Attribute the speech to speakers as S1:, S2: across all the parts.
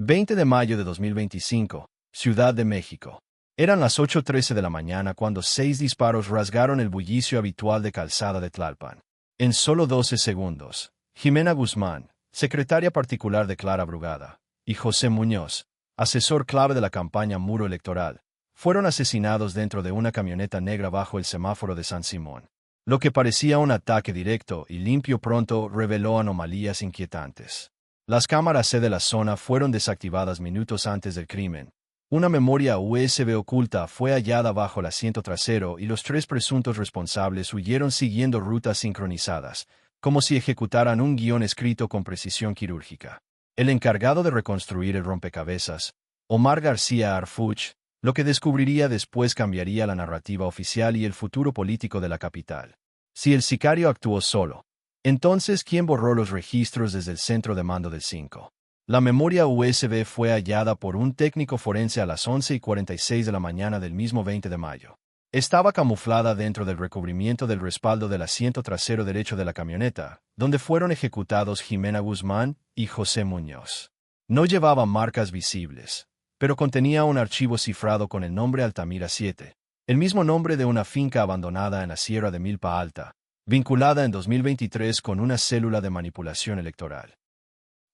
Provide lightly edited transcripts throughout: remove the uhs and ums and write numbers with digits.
S1: 20 de mayo de 2025, Ciudad de México. Eran las 8:13 de la mañana cuando 6 disparos rasgaron el bullicio habitual de Calzada de Tlalpan. En solo 12 segundos, Jimena Guzmán, secretaria particular de Clara Brugada, y José Muñoz, asesor clave de la campaña Muro Electoral, fueron asesinados dentro de una camioneta negra bajo el semáforo de San Simón. Lo que parecía un ataque directo y limpio pronto reveló anomalías inquietantes. Las cámaras C de la zona fueron desactivadas minutos antes del crimen. Una memoria USB oculta fue hallada bajo el asiento trasero y los 3 presuntos responsables huyeron siguiendo rutas sincronizadas, como si ejecutaran un guión escrito con precisión quirúrgica. El encargado de reconstruir el rompecabezas, Omar García Harfuch, lo que descubriría después cambiaría la narrativa oficial y el futuro político de la capital. Si el sicario actuó solo, entonces ¿quién borró los registros desde el centro de mando del 5? La memoria USB fue hallada por un técnico forense a las 11:46 de la mañana del mismo 20 de mayo. Estaba camuflada dentro del recubrimiento del respaldo del asiento trasero derecho de la camioneta, donde fueron ejecutados Jimena Guzmán y José Muñoz. No llevaba marcas visibles, pero contenía un archivo cifrado con el nombre Altamira 7, el mismo nombre de una finca abandonada en la Sierra de Milpa Alta, vinculada en 2023 con una célula de manipulación electoral.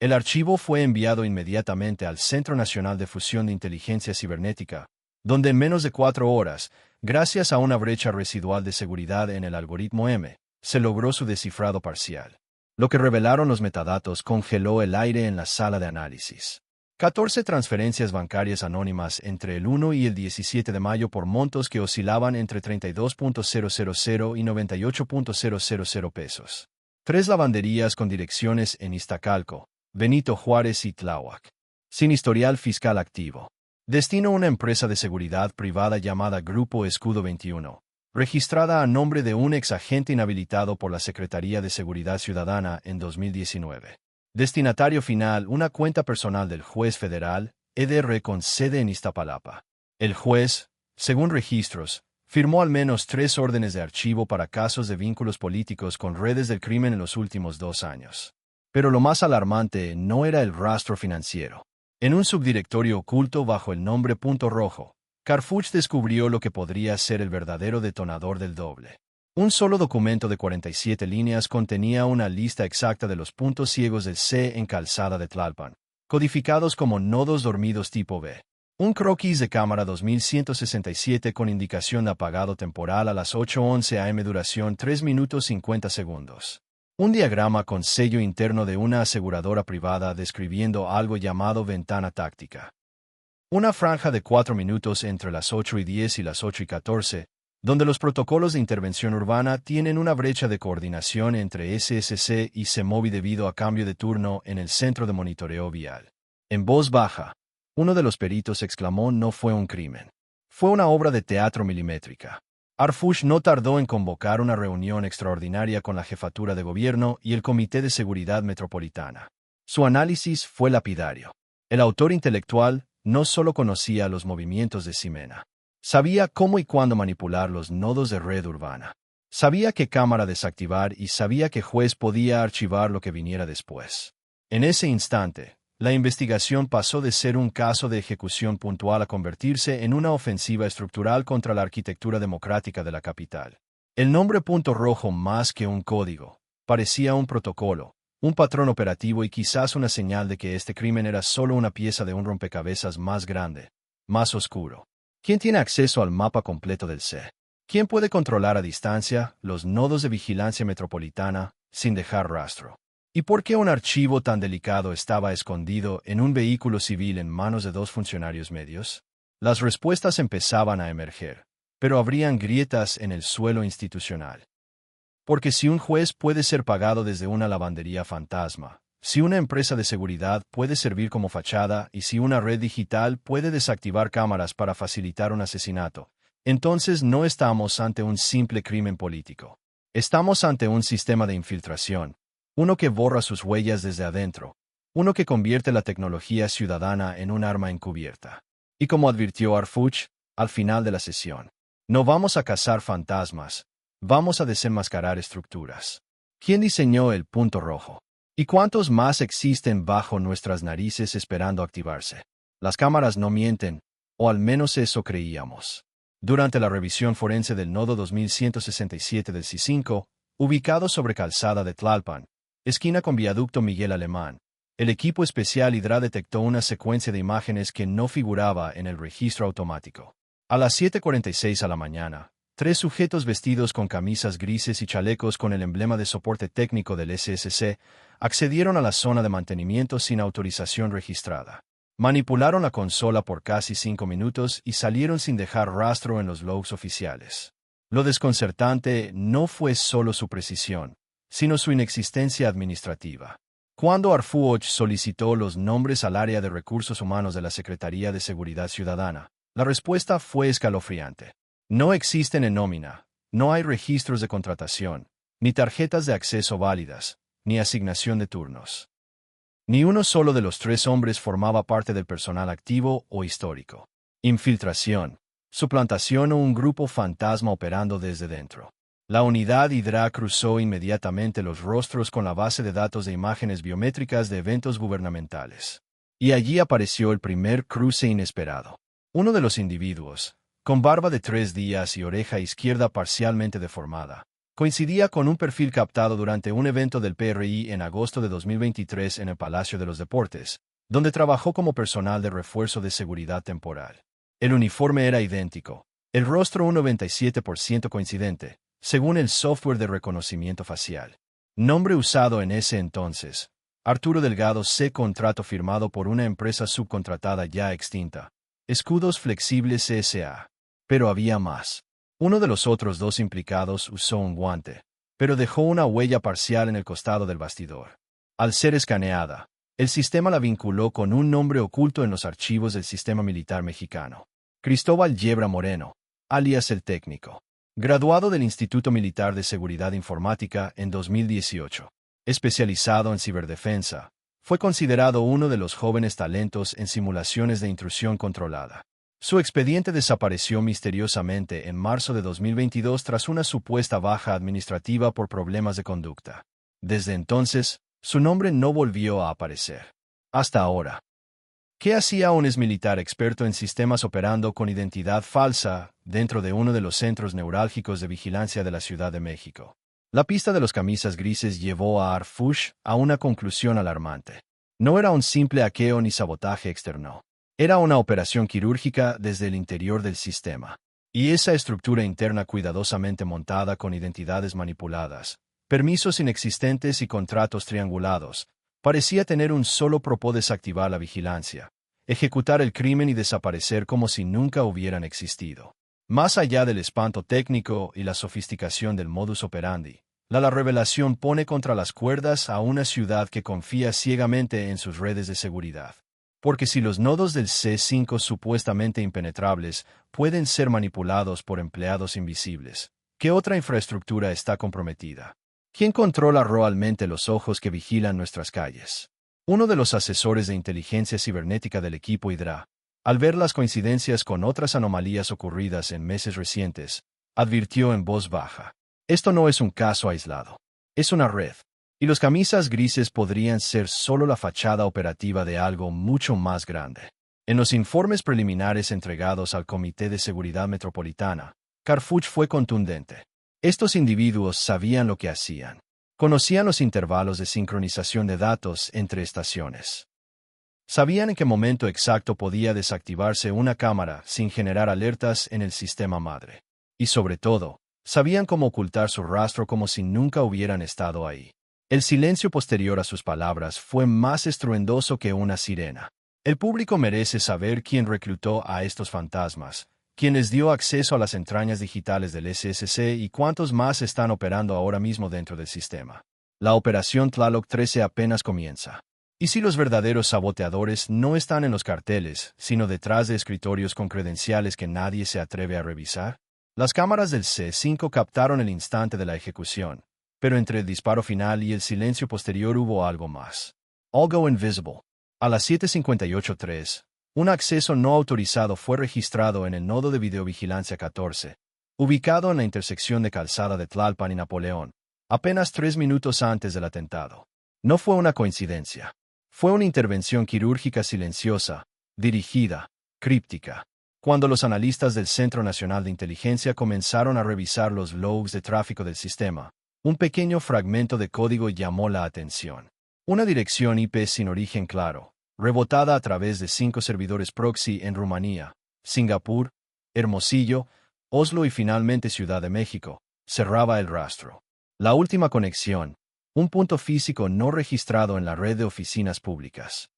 S1: El archivo fue enviado inmediatamente al Centro Nacional de Fusión de Inteligencia Cibernética, donde en menos de 4 horas, gracias a una brecha residual de seguridad en el algoritmo M, se logró su descifrado parcial. Lo que revelaron los metadatos congeló el aire en la sala de análisis. 14 transferencias bancarias anónimas entre el 1 y el 17 de mayo por montos que oscilaban entre 32.000 y 98.000 pesos. 3 lavanderías con direcciones en Iztacalco, Benito Juárez y Tláhuac. Sin historial fiscal activo. Destino una empresa de seguridad privada llamada Grupo Escudo 21, registrada a nombre de un exagente inhabilitado por la Secretaría de Seguridad Ciudadana en 2019. Destinatario final, una cuenta personal del juez federal, EDR con sede en Iztapalapa. El juez, según registros, firmó al menos 3 órdenes de archivo para casos de vínculos políticos con redes del crimen en los últimos 2 años. Pero lo más alarmante no era el rastro financiero. En un subdirectorio oculto bajo el nombre Punto Rojo, Harfuch descubrió lo que podría ser el verdadero detonador del doble. Un solo documento de 47 líneas contenía una lista exacta de los puntos ciegos del C en Calzada de Tlalpan, codificados como nodos dormidos tipo B. Un croquis de cámara 2167 con indicación de apagado temporal a las 8:11 am, duración 3 minutos 50 segundos. Un diagrama con sello interno de una aseguradora privada describiendo algo llamado ventana táctica. Una franja de 4 minutos entre las 8:10 y las 8:14, donde los protocolos de intervención urbana tienen una brecha de coordinación entre SSC y CEMOVI debido a cambio de turno en el centro de monitoreo vial. En voz baja, uno de los peritos exclamó: no fue un crimen. Fue una obra de teatro milimétrica. Harfuch no tardó en convocar una reunión extraordinaria con la Jefatura de Gobierno y el Comité de Seguridad Metropolitana. Su análisis fue lapidario. El autor intelectual no solo conocía los movimientos de Ximena. Sabía cómo y cuándo manipular los nodos de red urbana. Sabía qué cámara desactivar y sabía qué juez podía archivar lo que viniera después. En ese instante, la investigación pasó de ser un caso de ejecución puntual a convertirse en una ofensiva estructural contra la arquitectura democrática de la capital. El nombre Punto Rojo, más que un código, parecía un protocolo, un patrón operativo y quizás una señal de que este crimen era solo una pieza de un rompecabezas más grande, más oscuro. ¿Quién tiene acceso al mapa completo del C? ¿Quién puede controlar a distancia los nodos de vigilancia metropolitana sin dejar rastro? ¿Y por qué un archivo tan delicado estaba escondido en un vehículo civil en manos de 2 funcionarios medios? Las respuestas empezaban a emerger, pero habrían grietas en el suelo institucional. Porque si un juez puede ser pagado desde una lavandería fantasma, si una empresa de seguridad puede servir como fachada y si una red digital puede desactivar cámaras para facilitar un asesinato, entonces no estamos ante un simple crimen político. Estamos ante un sistema de infiltración. Uno que borra sus huellas desde adentro. Uno que convierte la tecnología ciudadana en un arma encubierta. Y como advirtió Harfuch, al final de la sesión, no vamos a cazar fantasmas, vamos a desenmascarar estructuras. ¿Quién diseñó el Punto Rojo? ¿Y cuántos más existen bajo nuestras narices esperando activarse? Las cámaras no mienten, o al menos eso creíamos. Durante la revisión forense del nodo 2167 del C5, ubicado sobre calzada de Tlalpan, esquina con viaducto Miguel Alemán, el equipo especial Hydra detectó una secuencia de imágenes que no figuraba en el registro automático. A las 7:46 a la mañana, tres sujetos vestidos con camisas grises y chalecos con el emblema de soporte técnico del SSC accedieron a la zona de mantenimiento sin autorización registrada. Manipularon la consola por casi 5 minutos y salieron sin dejar rastro en los logs oficiales. Lo desconcertante no fue solo su precisión, sino su inexistencia administrativa. Cuando Arfuoch solicitó los nombres al área de recursos humanos de la Secretaría de Seguridad Ciudadana, la respuesta fue escalofriante. No existen en nómina, no hay registros de contratación, ni tarjetas de acceso válidas, ni asignación de turnos. Ni uno solo de los tres hombres formaba parte del personal activo o histórico. Infiltración, suplantación o un grupo fantasma operando desde dentro. La unidad Hydra cruzó inmediatamente los rostros con la base de datos de imágenes biométricas de eventos gubernamentales. Y allí apareció el primer cruce inesperado. Uno de los individuos, con barba de 3 días y oreja izquierda parcialmente deformada, coincidía con un perfil captado durante un evento del PRI en agosto de 2023 en el Palacio de los Deportes, donde trabajó como personal de refuerzo de seguridad temporal. El uniforme era idéntico, el rostro un 97% coincidente, según el software de reconocimiento facial. Nombre usado en ese entonces: Arturo Delgado C. Contrato firmado por una empresa subcontratada ya extinta, Escudos Flexibles S.A. Pero había más. Uno de los otros dos implicados usó un guante, pero dejó una huella parcial en el costado del bastidor. Al ser escaneada, el sistema la vinculó con un nombre oculto en los archivos del sistema militar mexicano: Cristóbal Yebra Moreno, alias el Técnico. Graduado del Instituto Militar de Seguridad Informática en 2018. Especializado en ciberdefensa, fue considerado uno de los jóvenes talentos en simulaciones de intrusión controlada. Su expediente desapareció misteriosamente en marzo de 2022 tras una supuesta baja administrativa por problemas de conducta. Desde entonces, su nombre no volvió a aparecer. Hasta ahora. ¿Qué hacía un exmilitar experto en sistemas operando con identidad falsa dentro de uno de los centros neurálgicos de vigilancia de la Ciudad de México? La pista de los camisas grises llevó a Arfuoch a una conclusión alarmante. No era un simple hackeo ni sabotaje externo. Era una operación quirúrgica desde el interior del sistema. Y esa estructura interna cuidadosamente montada con identidades manipuladas, permisos inexistentes y contratos triangulados, parecía tener un solo propósito: desactivar la vigilancia, ejecutar el crimen y desaparecer como si nunca hubieran existido. Más allá del espanto técnico y la sofisticación del modus operandi, la revelación pone contra las cuerdas a una ciudad que confía ciegamente en sus redes de seguridad. Porque si los nodos del C5 supuestamente impenetrables pueden ser manipulados por empleados invisibles, ¿qué otra infraestructura está comprometida? ¿Quién controla realmente los ojos que vigilan nuestras calles? Uno de los asesores de inteligencia cibernética del equipo Hydra, al ver las coincidencias con otras anomalías ocurridas en meses recientes, advirtió en voz baja: esto no es un caso aislado. Es una red. Y los camisas grises podrían ser solo la fachada operativa de algo mucho más grande. En los informes preliminares entregados al Comité de Seguridad Metropolitana, Arfuoch fue contundente. Estos individuos sabían lo que hacían. Conocían los intervalos de sincronización de datos entre estaciones. Sabían en qué momento exacto podía desactivarse una cámara sin generar alertas en el sistema madre. Y sobre todo, sabían cómo ocultar su rastro como si nunca hubieran estado ahí. El silencio posterior a sus palabras fue más estruendoso que una sirena. El público merece saber quién reclutó a estos fantasmas, quién les dio acceso a las entrañas digitales del SSC y cuántos más están operando ahora mismo dentro del sistema. La operación Tlaloc 13 apenas comienza. ¿Y si los verdaderos saboteadores no están en los carteles, sino detrás de escritorios con credenciales que nadie se atreve a revisar? Las cámaras del C5 captaron el instante de la ejecución, pero entre el disparo final y el silencio posterior hubo algo más. Algo invisible. A las 7:58:03, un acceso no autorizado fue registrado en el nodo de videovigilancia 14, ubicado en la intersección de calzada de Tlalpan y Napoleón, apenas 3 minutos antes del atentado. No fue una coincidencia. Fue una intervención quirúrgica silenciosa, dirigida, críptica. Cuando los analistas del Centro Nacional de Inteligencia comenzaron a revisar los logs de tráfico del sistema, un pequeño fragmento de código llamó la atención. Una dirección IP sin origen claro, rebotada a través de 5 servidores proxy en Rumanía, Singapur, Hermosillo, Oslo y finalmente Ciudad de México, cerraba el rastro. La última conexión, un punto físico no registrado en la red de oficinas públicas.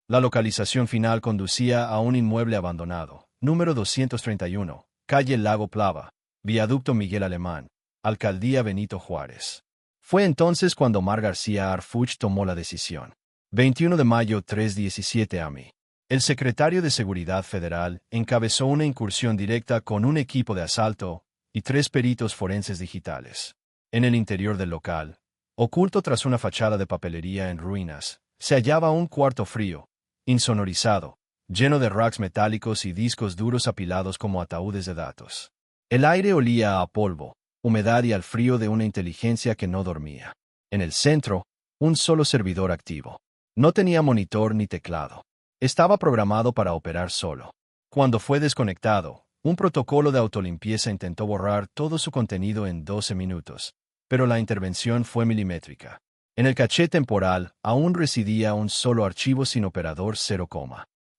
S1: La localización final conducía a un inmueble abandonado, número 231, calle Lago Plava, viaducto Miguel Alemán, alcaldía Benito Juárez. Fue entonces cuando Omar García Harfuch tomó la decisión. 21 de mayo 3:17 AM. El secretario de Seguridad Federal encabezó una incursión directa con un equipo de asalto y 3 peritos forenses digitales. En el interior del local, oculto tras una fachada de papelería en ruinas, se hallaba un cuarto frío, insonorizado, lleno de racks metálicos y discos duros apilados como ataúdes de datos. El aire olía a polvo, humedad y al frío de una inteligencia que no dormía. En el centro, un solo servidor activo. No tenía monitor ni teclado. Estaba programado para operar solo. Cuando fue desconectado, un protocolo de autolimpieza intentó borrar todo su contenido en 12 minutos, pero la intervención fue milimétrica. En el caché temporal aún residía un solo archivo sin operador 0,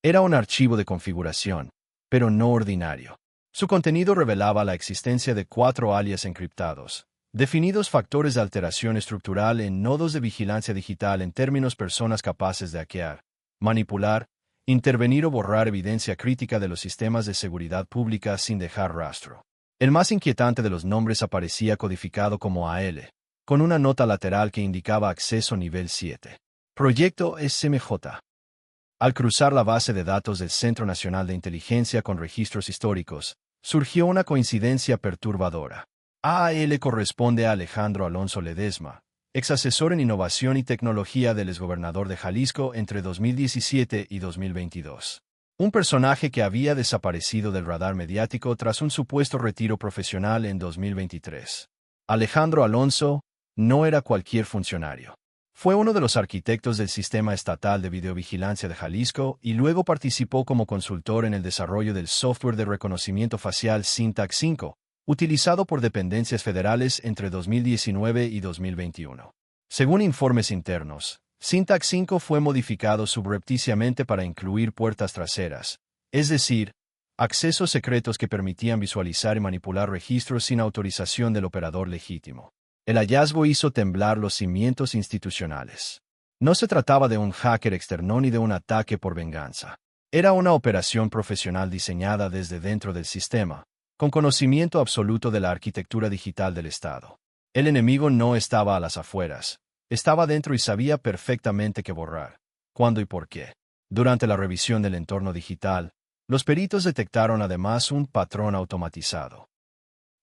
S1: era un archivo de configuración, pero no ordinario. Su contenido revelaba la existencia de 4 alias encriptados, definidos factores de alteración estructural en nodos de vigilancia digital en términos personas capaces de hackear, manipular, intervenir o borrar evidencia crítica de los sistemas de seguridad pública sin dejar rastro. El más inquietante de los nombres aparecía codificado como AL, con una nota lateral que indicaba acceso nivel 7. Proyecto SMJ. Al cruzar la base de datos del Centro Nacional de Inteligencia con registros históricos, surgió una coincidencia perturbadora. AAL corresponde a Alejandro Alonso Ledesma, exasesor en innovación y tecnología del exgobernador de Jalisco entre 2017 y 2022. Un personaje que había desaparecido del radar mediático tras un supuesto retiro profesional en 2023. Alejandro Alonso no era cualquier funcionario. Fue uno de los arquitectos del Sistema Estatal de Videovigilancia de Jalisco y luego participó como consultor en el desarrollo del software de reconocimiento facial Syntax 5, utilizado por dependencias federales entre 2019 y 2021. Según informes internos, Syntax 5 fue modificado subrepticiamente para incluir puertas traseras, es decir, accesos secretos que permitían visualizar y manipular registros sin autorización del operador legítimo. El hallazgo hizo temblar los cimientos institucionales. No se trataba de un hacker externo ni de un ataque por venganza. Era una operación profesional diseñada desde dentro del sistema, con conocimiento absoluto de la arquitectura digital del Estado. El enemigo no estaba a las afueras, estaba dentro y sabía perfectamente qué borrar, cuándo y por qué. Durante la revisión del entorno digital, los peritos detectaron además un patrón automatizado.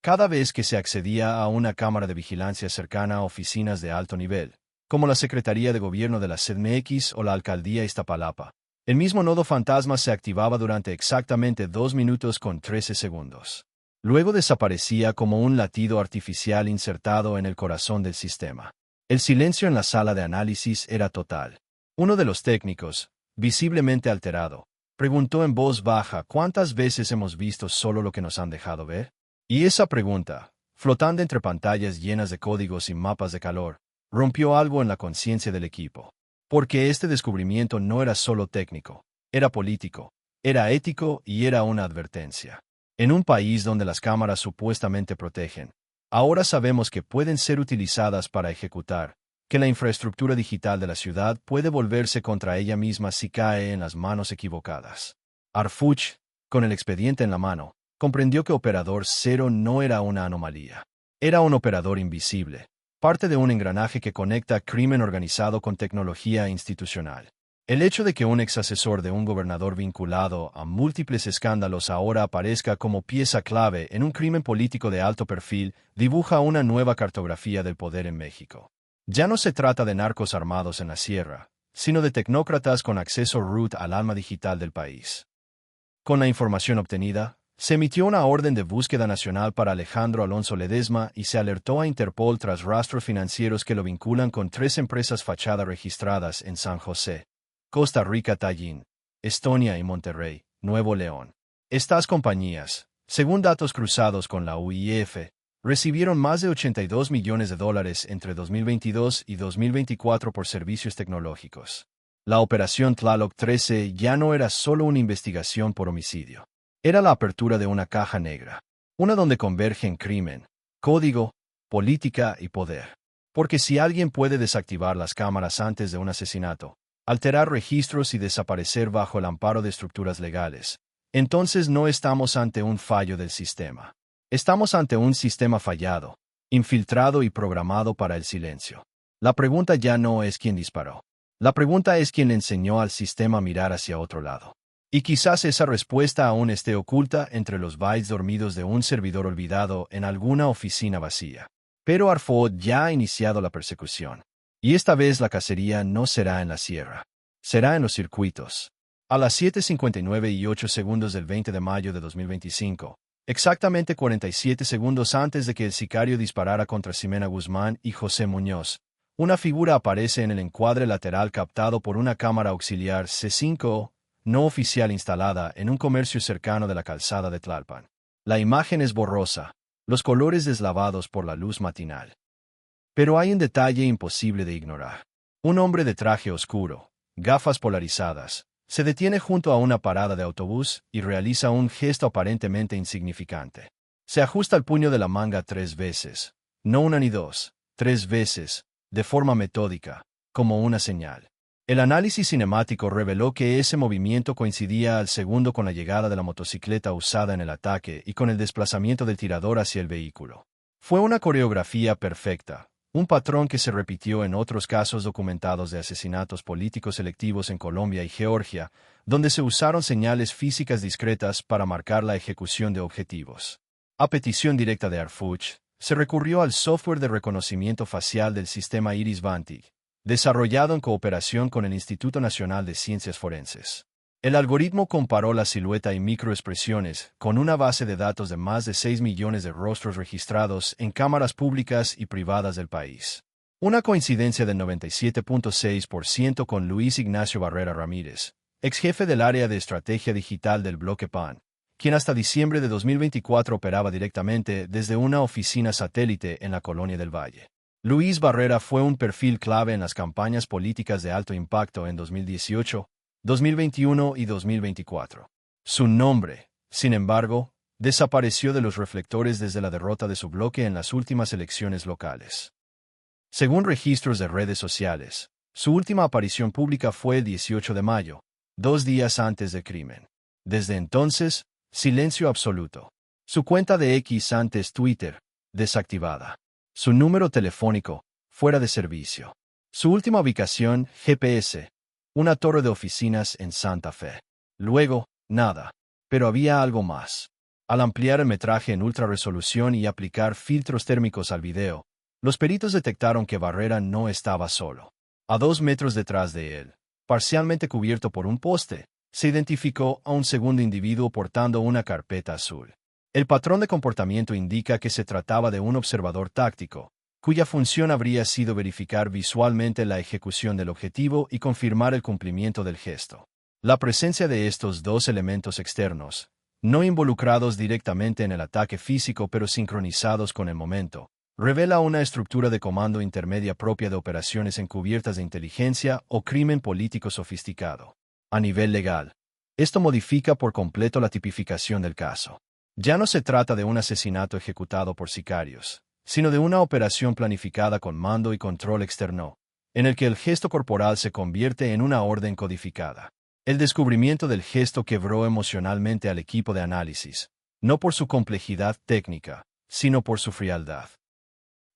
S1: Cada vez que se accedía a una cámara de vigilancia cercana a oficinas de alto nivel, como la Secretaría de Gobierno de la CDMX o la Alcaldía Iztapalapa, el mismo nodo fantasma se activaba durante exactamente 2 minutos con 13 segundos. Luego desaparecía como un latido artificial insertado en el corazón del sistema. El silencio en la sala de análisis era total. Uno de los técnicos, visiblemente alterado, preguntó en voz baja ¿cuántas veces hemos visto solo lo que nos han dejado ver? Y esa pregunta, flotando entre pantallas llenas de códigos y mapas de calor, rompió algo en la conciencia del equipo. Porque este descubrimiento no era solo técnico, era político, era ético y era una advertencia. En un país donde las cámaras supuestamente protegen, ahora sabemos que pueden ser utilizadas para ejecutar, que la infraestructura digital de la ciudad puede volverse contra ella misma si cae en las manos equivocadas. Harfuch, con el expediente en la mano, comprendió que Operador 0 no era una anomalía. Era un operador invisible, parte de un engranaje que conecta crimen organizado con tecnología institucional. El hecho de que un exasesor de un gobernador vinculado a múltiples escándalos ahora aparezca como pieza clave en un crimen político de alto perfil dibuja una nueva cartografía del poder en México. Ya no se trata de narcos armados en la sierra, sino de tecnócratas con acceso root al alma digital del país. Con la información obtenida, Se emitió una orden de búsqueda nacional para Alejandro Alonso Ledesma y se alertó a Interpol tras rastros financieros que lo vinculan con 3 empresas fachada registradas en San José, Costa Rica, Tallin, Estonia y Monterrey, Nuevo León. Estas compañías, según datos cruzados con la UIF, recibieron más de $82 millones entre 2022 y 2024 por servicios tecnológicos. La operación Tlaloc 13 ya no era solo una investigación por homicidio. Era la apertura de una caja negra, una donde convergen crimen, código, política y poder. Porque si alguien puede desactivar las cámaras antes de un asesinato, alterar registros y desaparecer bajo el amparo de estructuras legales, entonces no estamos ante un fallo del sistema. Estamos ante un sistema fallado, infiltrado y programado para el silencio. La pregunta ya no es quién disparó. La pregunta es quién le enseñó al sistema a mirar hacia otro lado. Y quizás esa respuesta aún esté oculta entre los bytes dormidos de un servidor olvidado en alguna oficina vacía. Pero Arfod ya ha iniciado la persecución. Y esta vez la cacería no será en la sierra. Será en los circuitos. A las 7:59:08 del 20 de mayo de 2025, exactamente 47 segundos antes de que el sicario disparara contra Ximena Guzmán y José Muñoz, una figura aparece en el encuadre lateral captado por una cámara auxiliar C5 no oficial instalada en un comercio cercano de la calzada de Tlalpan. La imagen es borrosa, los colores deslavados por la luz matinal. Pero hay un detalle imposible de ignorar. Un hombre de traje oscuro, gafas polarizadas, se detiene junto a una parada de autobús y realiza un gesto aparentemente insignificante. Se ajusta el puño de la manga 3 veces, no una ni dos, 3 veces, de forma metódica, como una señal. El análisis cinemático reveló que ese movimiento coincidía al segundo con la llegada de la motocicleta usada en el ataque y con el desplazamiento del tirador hacia el vehículo. Fue una coreografía perfecta, un patrón que se repitió en otros casos documentados de asesinatos políticos selectivos en Colombia y Georgia, donde se usaron señales físicas discretas para marcar la ejecución de objetivos. A petición directa de Arfuch, se recurrió al software de reconocimiento facial del sistema Iris-Vantig, desarrollado en cooperación con el Instituto Nacional de Ciencias Forenses. El algoritmo comparó la silueta y microexpresiones con una base de datos de más de 6 millones de rostros registrados en cámaras públicas y privadas del país. Una coincidencia del 97.6% con Luis Ignacio Barrera Ramírez, ex jefe del área de estrategia digital del Bloque PAN, quien hasta diciembre de 2024 operaba directamente desde una oficina satélite en la Colonia del Valle. Luis Barrera fue un perfil clave en las campañas políticas de alto impacto en 2018, 2021 y 2024. Su nombre, sin embargo, desapareció de los reflectores desde la derrota de su bloque en las últimas elecciones locales. Según registros de redes sociales, su última aparición pública fue el 18 de mayo, 2 días antes del crimen. Desde entonces, silencio absoluto. Su cuenta de X antes Twitter, desactivada. Su número telefónico, fuera de servicio. Su última ubicación, GPS, una torre de oficinas en Santa Fe. Luego, nada. Pero había algo más. Al ampliar el metraje en ultrarresolución y aplicar filtros térmicos al video, los peritos detectaron que Barrera no estaba solo. A 2 metros detrás de él, parcialmente cubierto por un poste, se identificó a un segundo individuo portando una carpeta azul. El patrón de comportamiento indica que se trataba de un observador táctico, cuya función habría sido verificar visualmente la ejecución del objetivo y confirmar el cumplimiento del gesto. La presencia de estos dos elementos externos, no involucrados directamente en el ataque físico pero sincronizados con el momento, revela una estructura de comando intermedia propia de operaciones encubiertas de inteligencia o crimen político sofisticado. A nivel legal, esto modifica por completo la tipificación del caso. Ya no se trata de un asesinato ejecutado por sicarios, sino de una operación planificada con mando y control externo, en el que el gesto corporal se convierte en una orden codificada. El descubrimiento del gesto quebró emocionalmente al equipo de análisis, no por su complejidad técnica, sino por su frialdad.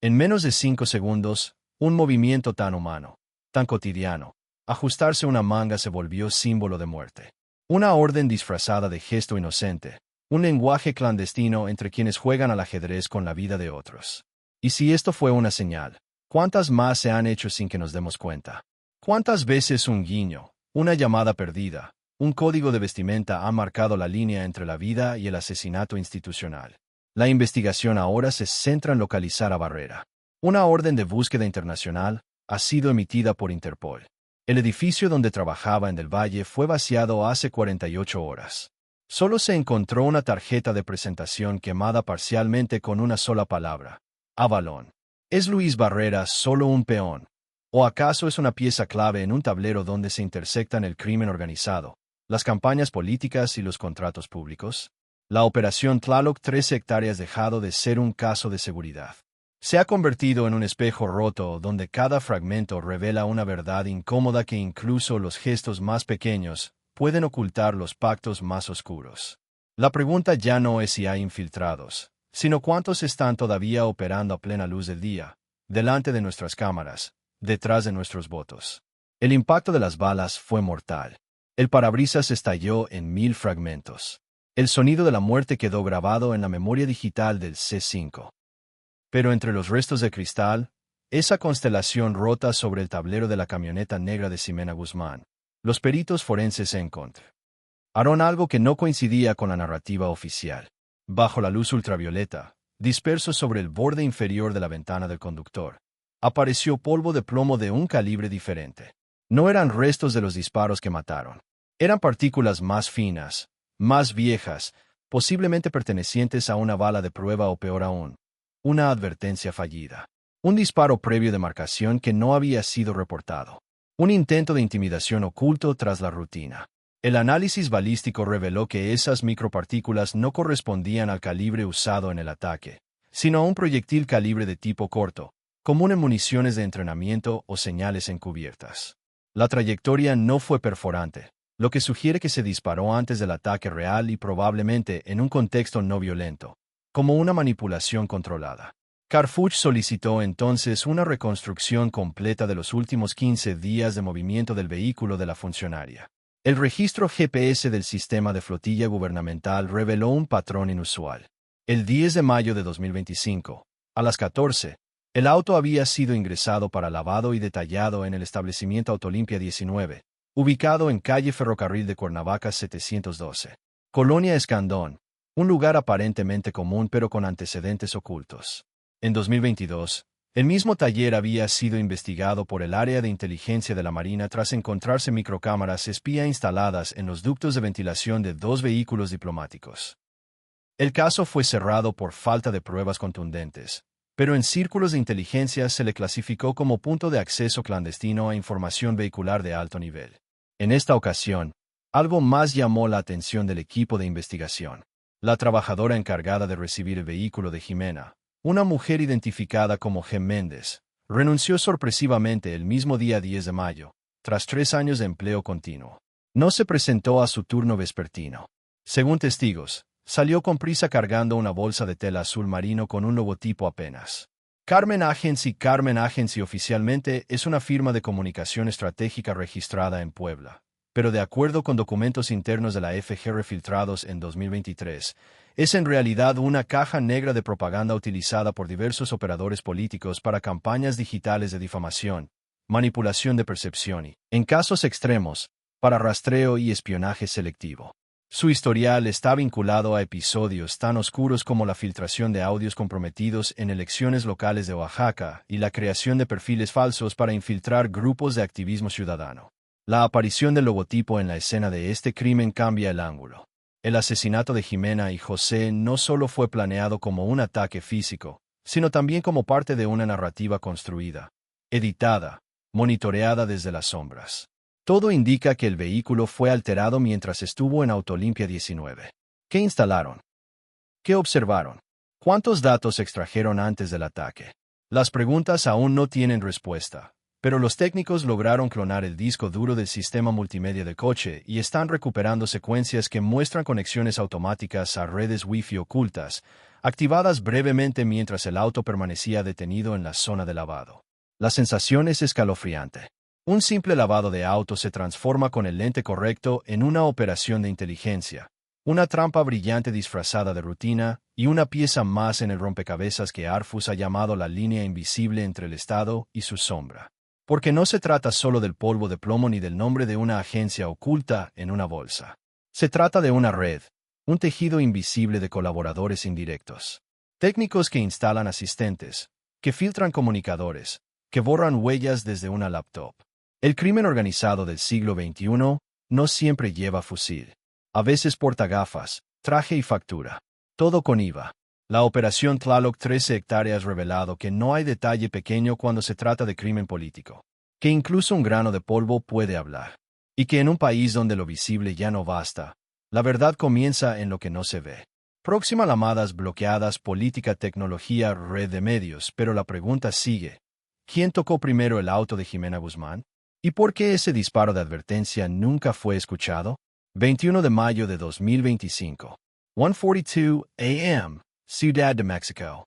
S1: En menos de 5 segundos, un movimiento tan humano, tan cotidiano, ajustarse una manga se volvió símbolo de muerte. Una orden disfrazada de gesto inocente, un lenguaje clandestino entre quienes juegan al ajedrez con la vida de otros. Y si esto fue una señal, ¿cuántas más se han hecho sin que nos demos cuenta? ¿Cuántas veces un guiño, una llamada perdida, Un código de vestimenta ha marcado la línea entre la vida y el asesinato institucional. La investigación ahora se centra en localizar a Barrera. Una orden de búsqueda internacional ha sido emitida por Interpol. El edificio donde trabajaba en Del Valle fue vaciado hace 48 horas. Solo se encontró una tarjeta de presentación quemada parcialmente con una sola palabra: Avalon. ¿Es Luis Barrera solo un peón? ¿O acaso es una pieza clave en un tablero donde se intersectan el crimen organizado, las campañas políticas y los contratos públicos? La Operación Tlaloc, 13 hectáreas, dejado de ser un caso de seguridad. Se ha convertido en un espejo roto donde cada fragmento revela una verdad incómoda que incluso los gestos más pequeños pueden ocultar los pactos más oscuros. La pregunta ya no es si hay infiltrados, sino cuántos están todavía operando a plena luz del día, delante de nuestras cámaras, detrás de nuestros votos. El impacto de las balas fue mortal. El parabrisas estalló en 1000 fragmentos. El sonido de la muerte quedó grabado en la memoria digital del C5. Pero entre los restos de cristal, esa constelación rota sobre el tablero de la camioneta negra de Ximena Guzmán, los peritos forenses encontraron algo que no coincidía con la narrativa oficial. Bajo la luz ultravioleta, disperso sobre el borde inferior de la ventana del conductor, apareció polvo de plomo de un calibre diferente. No eran restos de los disparos que mataron. Eran partículas más finas, más viejas, posiblemente pertenecientes a una bala de prueba o, peor aún, una advertencia fallida. Un disparo previo de marcación que no había sido reportado. Un intento de intimidación oculto tras la rutina. El análisis balístico reveló que esas micropartículas no correspondían al calibre usado en el ataque, sino a un proyectil calibre de tipo corto, común en municiones de entrenamiento o señales encubiertas. La trayectoria no fue perforante, lo que sugiere que se disparó antes del ataque real y probablemente en un contexto no violento, como una manipulación controlada. Carfuch solicitó entonces una reconstrucción completa de los últimos 15 días de movimiento del vehículo de la funcionaria. El registro GPS del sistema de flotilla gubernamental reveló un patrón inusual. El 10 de mayo de 2025, a las 14, el auto había sido ingresado para lavado y detallado en el establecimiento Autolimpia 19, ubicado en calle Ferrocarril de Cuernavaca 712, Colonia Escandón, un lugar aparentemente común pero con antecedentes ocultos. En 2022, el mismo taller había sido investigado por el área de inteligencia de la Marina tras encontrarse microcámaras espía instaladas en los ductos de ventilación de 2 vehículos diplomáticos. El caso fue cerrado por falta de pruebas contundentes, pero en círculos de inteligencia se le clasificó como punto de acceso clandestino a información vehicular de alto nivel. En esta ocasión, algo más llamó la atención del equipo de investigación. La trabajadora encargada de recibir el vehículo de Ximena, una mujer identificada como Gem Méndez, renunció sorpresivamente el mismo día 10 de mayo, tras 3 años de empleo continuo. No se presentó a su turno vespertino. Según testigos, salió con prisa cargando una bolsa de tela azul marino con un logotipo apenas. Carmen Agency oficialmente es una firma de comunicación estratégica registrada en Puebla, pero de acuerdo con documentos internos de la FGR filtrados en 2023, es en realidad una caja negra de propaganda utilizada por diversos operadores políticos para campañas digitales de difamación, manipulación de percepción y, en casos extremos, para rastreo y espionaje selectivo. Su historial está vinculado a episodios tan oscuros como la filtración de audios comprometidos en elecciones locales de Oaxaca y la creación de perfiles falsos para infiltrar grupos de activismo ciudadano. La aparición del logotipo en la escena de este crimen cambia el ángulo. El asesinato de Ximena y José no solo fue planeado como un ataque físico, sino también como parte de una narrativa construida, editada, monitoreada desde las sombras. Todo indica que el vehículo fue alterado mientras estuvo en Autolimpia 19. ¿Qué instalaron? ¿Qué observaron? ¿Cuántos datos extrajeron antes del ataque? Las preguntas aún no tienen respuesta, pero los técnicos lograron clonar el disco duro del sistema multimedia del coche y están recuperando secuencias que muestran conexiones automáticas a redes Wi-Fi ocultas, activadas brevemente mientras el auto permanecía detenido en la zona de lavado. La sensación es escalofriante. Un simple lavado de auto se transforma con el lente correcto en una operación de inteligencia, una trampa brillante disfrazada de rutina y una pieza más en el rompecabezas que Arfus ha llamado la línea invisible entre el Estado y su sombra. Porque no se trata solo del polvo de plomo ni del nombre de una agencia oculta en una bolsa. Se trata de una red, un tejido invisible de colaboradores indirectos. Técnicos que instalan asistentes, que filtran comunicadores, que borran huellas desde una laptop. El crimen organizado del siglo XXI no siempre lleva fusil. A veces porta gafas, traje y factura. Todo con IVA. La operación Tlaloc 13 hectáreas revelado que no hay detalle pequeño cuando se trata de crimen político. Que incluso un grano de polvo puede hablar. Y que en un país donde lo visible ya no basta, la verdad comienza en lo que no se ve. Próxima llamadas bloqueadas, política, tecnología, red de medios, pero la pregunta sigue. ¿Quién tocó primero el auto de Jimena Guzmán? ¿Y por qué ese disparo de advertencia nunca fue escuchado? 21 de mayo de 2025. 1:42 a.m. Ciudad de México.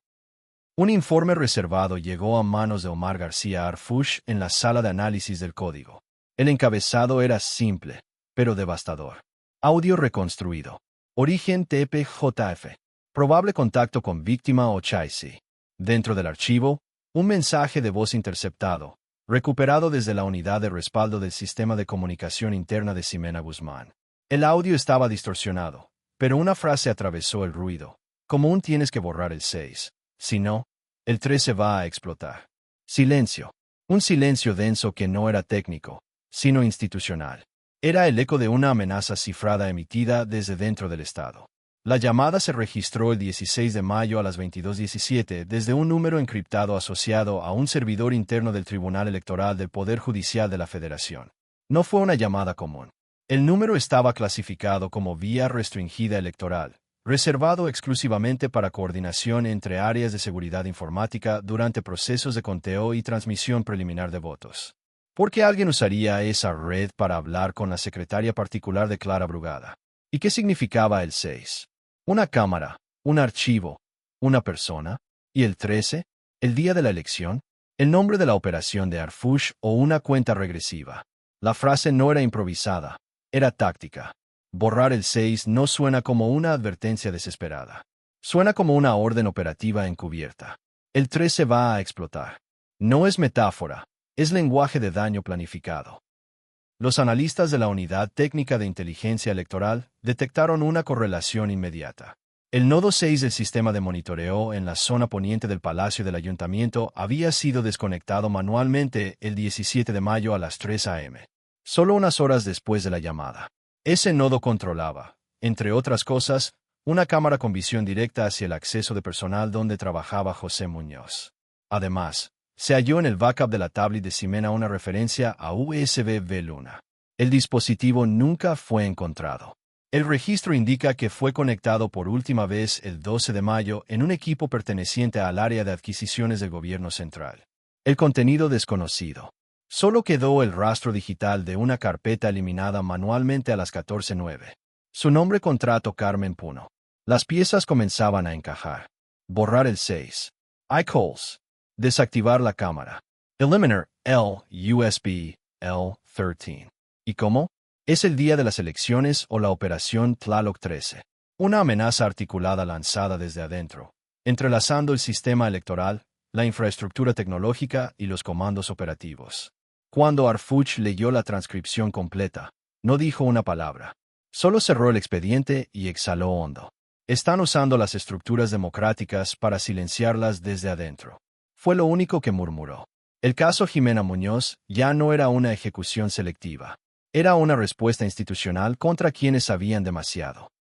S1: Un informe reservado llegó a manos de Omar García Harfuch en la sala de análisis del código. El encabezado era simple, pero devastador. Audio reconstruido. Origen TPJF. Probable contacto con víctima o Chaisi. Dentro del archivo, un mensaje de voz interceptado, recuperado desde la unidad de respaldo del sistema de comunicación interna de Ximena Guzmán. El audio estaba distorsionado, pero una frase atravesó el ruido, como un tienes que borrar el 6. Si no, el 13 va a explotar. Silencio. Un silencio denso que no era técnico, sino institucional. Era el eco de una amenaza cifrada emitida desde dentro del Estado. La llamada se registró el 16 de mayo a las 22:17 desde un número encriptado asociado a un servidor interno del Tribunal Electoral del Poder Judicial de la Federación. No fue una llamada común. El número estaba clasificado como vía restringida electoral, reservado exclusivamente para coordinación entre áreas de seguridad informática durante procesos de conteo y transmisión preliminar de votos. ¿Por qué alguien usaría esa red para hablar con la secretaria particular de Clara Brugada? ¿Y qué significaba el 6? Una cámara, un archivo, una persona, y el 13, el día de la elección, el nombre de la operación de Harfuch o una cuenta regresiva. La frase no era improvisada, era táctica. Borrar el 6 no suena como una advertencia desesperada. Suena como una orden operativa encubierta. El 13 va a explotar. No es metáfora, es lenguaje de daño planificado. Los analistas de la Unidad Técnica de Inteligencia Electoral detectaron una correlación inmediata. El nodo 6 del sistema de monitoreo en la zona poniente del Palacio del Ayuntamiento había sido desconectado manualmente el 17 de mayo a las 3 a.m., solo unas horas después de la llamada. Ese nodo controlaba, entre otras cosas, una cámara con visión directa hacia el acceso de personal donde trabajaba José Muñoz. Además, se halló en el backup de la tablet de Ximena una referencia a USB V-Luna. El dispositivo nunca fue encontrado. El registro indica que fue conectado por última vez el 12 de mayo en un equipo perteneciente al área de adquisiciones del gobierno central. El contenido desconocido. Solo quedó el rastro digital de una carpeta eliminada manualmente a las 14:09. Su nombre contrato Carmen Puno. Las piezas comenzaban a encajar. Borrar el 6. iCalls. Desactivar la cámara. Eliminar el USB L13. ¿Y cómo? Es el día de las elecciones o la operación Tlaloc 13. Una amenaza articulada lanzada desde adentro, entrelazando el sistema electoral, la infraestructura tecnológica y los comandos operativos. Cuando Harfuch leyó la transcripción completa, no dijo una palabra. Solo cerró el expediente y exhaló hondo. Están usando las estructuras democráticas para silenciarlas desde adentro. Fue lo único que murmuró. El caso Ximena Muñoz ya no era una ejecución selectiva. Era una respuesta institucional contra quienes sabían demasiado.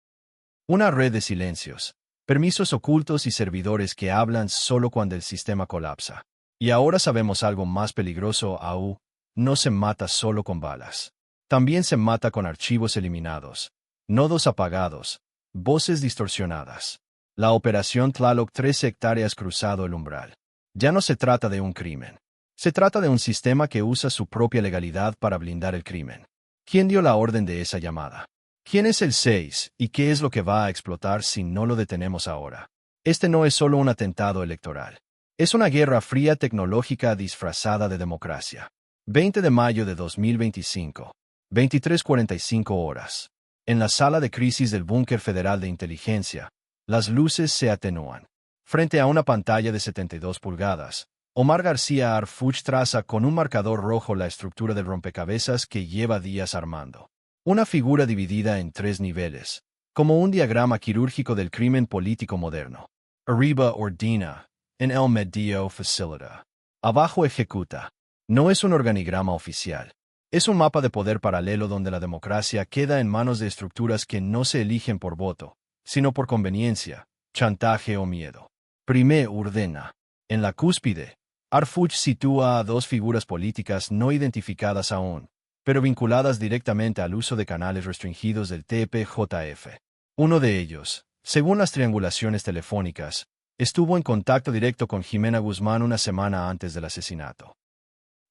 S1: Una red de silencios, permisos ocultos y servidores que hablan solo cuando el sistema colapsa. Y ahora sabemos algo más peligroso aún. No se mata solo con balas. También se mata con archivos eliminados, nodos apagados, voces distorsionadas. La operación Tlaloc 13 hectáreas cruzado el umbral. Ya no se trata de un crimen. Se trata de un sistema que usa su propia legalidad para blindar el crimen. ¿Quién dio la orden de esa llamada? ¿Quién es el 6 y qué es lo que va a explotar si no lo detenemos ahora? Este no es solo un atentado electoral. Es una guerra fría tecnológica disfrazada de democracia. 20 de mayo de 2025. 23:45 horas. En la sala de crisis del Búnker Federal de Inteligencia, las luces se atenúan. Frente a una pantalla de 72 pulgadas, Omar García Harfuch traza con un marcador rojo la estructura del rompecabezas que lleva días armando. Una figura dividida en 3 niveles, como un diagrama quirúrgico del crimen político moderno. Arriba ordena, en el medio facilita. Abajo ejecuta. No es un organigrama oficial. Es un mapa de poder paralelo donde la democracia queda en manos de estructuras que no se eligen por voto, sino por conveniencia, chantaje o miedo. Primero ordena. En la cúspide, Harfuch sitúa a 2 figuras políticas no identificadas aún, pero vinculadas directamente al uso de canales restringidos del TPJF. Uno de ellos, según las triangulaciones telefónicas, estuvo en contacto directo con Jimena Guzmán una semana antes del asesinato.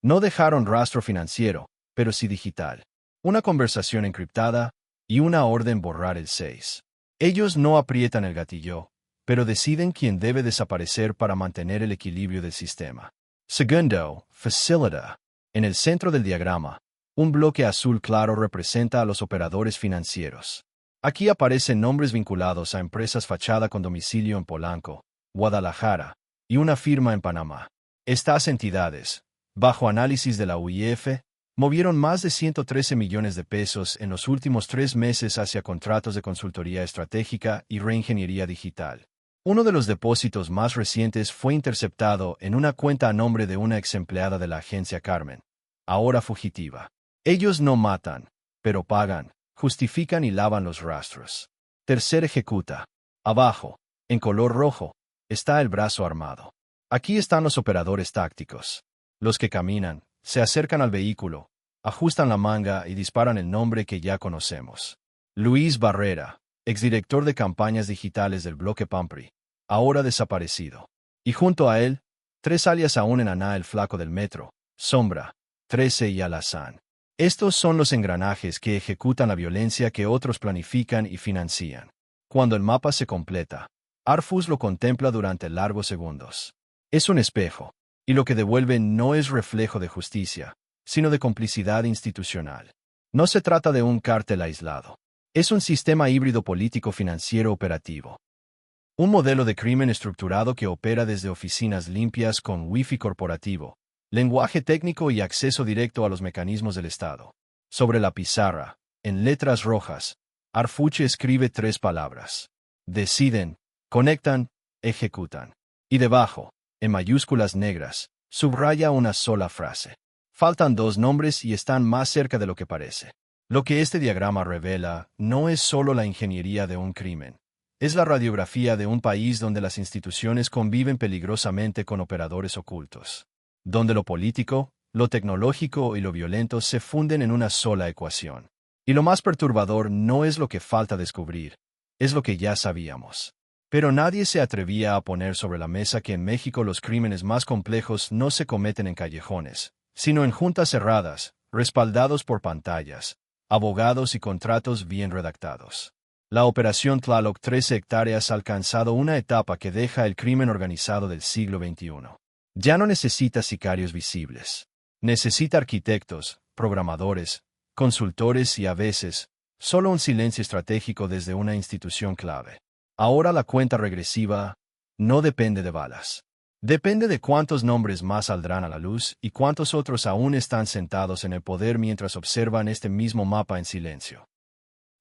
S1: No dejaron rastro financiero, pero sí digital. Una conversación encriptada y una orden borrar el 6. Ellos no aprietan el gatillo, pero deciden quién debe desaparecer para mantener el equilibrio del sistema. Segundo, facilita. En el centro del diagrama, un bloque azul claro representa a los operadores financieros. Aquí aparecen nombres vinculados a empresas fachada con domicilio en Polanco, Guadalajara, y una firma en Panamá. Estas entidades, bajo análisis de la UIF, movieron más de 113 millones de pesos en los últimos 3 meses hacia contratos de consultoría estratégica y reingeniería digital. Uno de los depósitos más recientes fue interceptado en una cuenta a nombre de una ex empleada de la agencia Carmen, ahora fugitiva. Ellos no matan, pero pagan, justifican y lavan los rastros. Tercer ejecuta. Abajo, en color rojo, está el brazo armado. Aquí están los operadores tácticos. Los que caminan, se acercan al vehículo, ajustan la manga y disparan el nombre que ya conocemos. Luis Barrera, exdirector de campañas digitales del bloque Pampri, ahora desaparecido. Y junto a él, 3 alias aún en Aná el Flaco del Metro, Sombra, 13 y Alazán. Estos son los engranajes que ejecutan la violencia que otros planifican y financian. Cuando el mapa se completa, Harfuch lo contempla durante largos segundos. Es un espejo, y lo que devuelve no es reflejo de justicia, sino de complicidad institucional. No se trata de un cártel aislado. Es un sistema híbrido político-financiero operativo. Un modelo de crimen estructurado que opera desde oficinas limpias con wifi corporativo, lenguaje técnico y acceso directo a los mecanismos del Estado. Sobre la pizarra, en letras rojas, Harfuch escribe 3 palabras. Deciden, conectan, ejecutan. Y debajo, en mayúsculas negras, subraya una sola frase. Faltan 2 nombres y están más cerca de lo que parece. Lo que este diagrama revela no es solo la ingeniería de un crimen. Es la radiografía de un país donde las instituciones conviven peligrosamente con operadores ocultos. Donde lo político, lo tecnológico y lo violento se funden en una sola ecuación. Y lo más perturbador no es lo que falta descubrir, es lo que ya sabíamos. Pero nadie se atrevía a poner sobre la mesa que en México los crímenes más complejos no se cometen en callejones, sino en juntas cerradas, respaldados por pantallas, abogados y contratos bien redactados. La Operación Tlaloc 13 hectáreas ha alcanzado una etapa que deja el crimen organizado del siglo XXI. Ya no necesita sicarios visibles. Necesita arquitectos, programadores, consultores y a veces, solo un silencio estratégico desde una institución clave. Ahora la cuenta regresiva no depende de balas. Depende de cuántos nombres más saldrán a la luz y cuántos otros aún están sentados en el poder mientras observan este mismo mapa en silencio.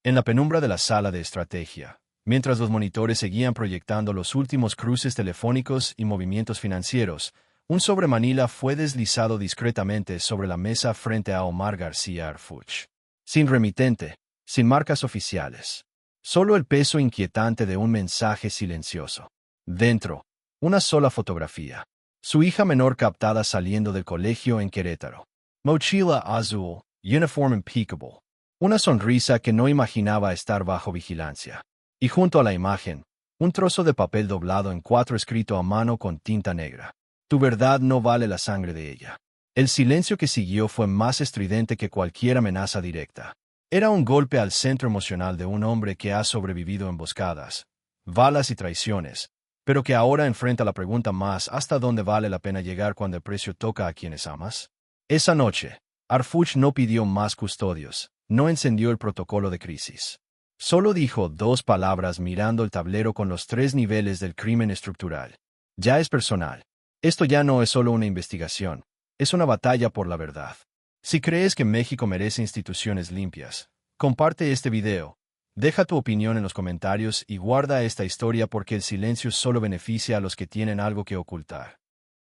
S1: En la penumbra de la sala de estrategia, mientras los monitores seguían proyectando los últimos cruces telefónicos y movimientos financieros, un sobremanila fue deslizado discretamente sobre la mesa frente a Omar García Harfuch. Sin remitente, sin marcas oficiales. Solo el peso inquietante de un mensaje silencioso. Dentro, una sola fotografía. Su hija menor captada saliendo del colegio en Querétaro. Mochila azul, uniform impeccable. Una sonrisa que no imaginaba estar bajo vigilancia. Y junto a la imagen, un trozo de papel doblado en 4 escrito a mano con tinta negra. Tu verdad no vale la sangre de ella. El silencio que siguió fue más estridente que cualquier amenaza directa. Era un golpe al centro emocional de un hombre que ha sobrevivido emboscadas, balas y traiciones, pero que ahora enfrenta la pregunta más ¿hasta dónde vale la pena llegar cuando el precio toca a quienes amas? Esa noche, Harfuch no pidió más custodios, no encendió el protocolo de crisis. Solo dijo 2 palabras mirando el tablero con los 3 niveles del crimen estructural. Ya es personal. Esto ya no es solo una investigación, es una batalla por la verdad. Si crees que México merece instituciones limpias, comparte este video, deja tu opinión en los comentarios y guarda esta historia porque el silencio solo beneficia a los que tienen algo que ocultar.